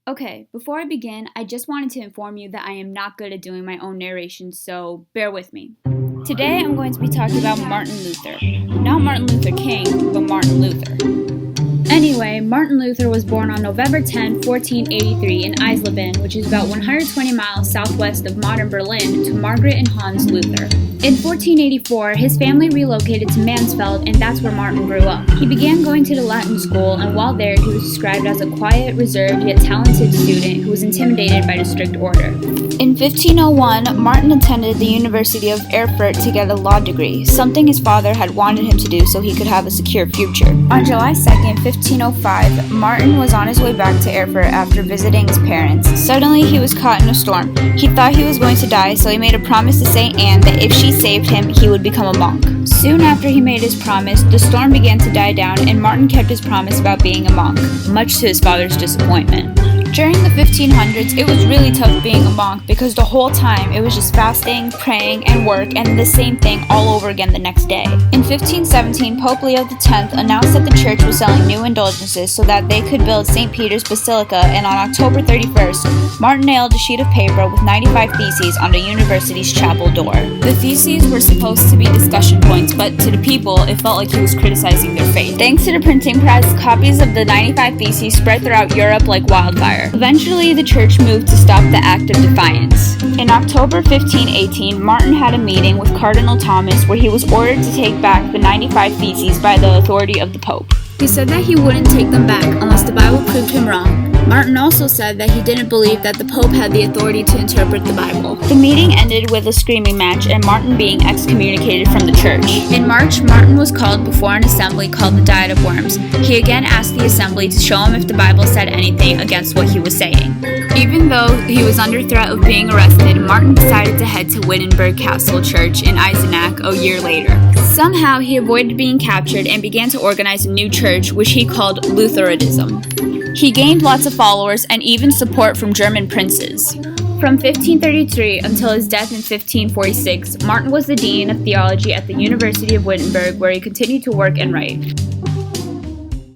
Okay, before I begin, I just wanted to inform you that I am not good at doing my own narration, so bear with me. Today I'm going to be talking about Martin Luther. Not Martin Luther King, but Martin Luther. Anyway, Martin Luther was born on November 10, 1483 in Eisleben, which is about 120 miles southwest of modern Berlin, to Margaret and Hans Luther. In 1484, his family relocated to Mansfeld, and that's where Martin grew up. He began going to the Latin school, and while there, he was described as a quiet, reserved, yet talented student who was intimidated by the strict order. In 1501, Martin attended the University of Erfurt to get a law degree, something his father had wanted him to do so he could have a secure future. On July 2nd, 1505, Martin was on his way back to Erfurt after visiting his parents. Suddenly, he was caught in a storm. He thought he was going to die, so he made a promise to Saint Anne that if she saved him, he would become a monk. Soon after he made his promise, the storm began to die down, and Martin kept his promise about being a monk, much to his father's disappointment. During the 1500s, it was really tough being a monk because the whole time it was just fasting, praying, and work, and the same thing all over again the next day. In 1517, Pope Leo X announced that the church was selling new indulgences so that they could build St. Peter's Basilica, and on October 31st, Martin nailed a sheet of paper with 95 theses on the university's chapel door. The theses were supposed to be discussion points, but to the people, it felt like he was criticizing their faith. Thanks to the printing press, copies of the 95 theses spread throughout Europe like wildfire. Eventually, the church moved to stop the act of defiance. In October 1518, Martin had a meeting with Cardinal Thomas where he was ordered to take back the 95 theses by the authority of the Pope. He said that he wouldn't take them back unless the Bible proved him wrong. Martin also said that he didn't believe that the Pope had the authority to interpret the Bible. The meeting ended with a screaming match and Martin being excommunicated from the church. In March, Martin was called before an assembly called the Diet of Worms. He again asked the assembly to show him if the Bible said anything against what he was saying. Even though he was under threat of being arrested, Martin decided to head to Wittenberg Castle Church in Eisenach a year later. Somehow, he avoided being captured and began to organize a new church, which he called Lutheranism. He gained lots of followers and even support from German princes. From 1533 until his death in 1546, Martin was the dean of theology at the University of Wittenberg, where he continued to work and write.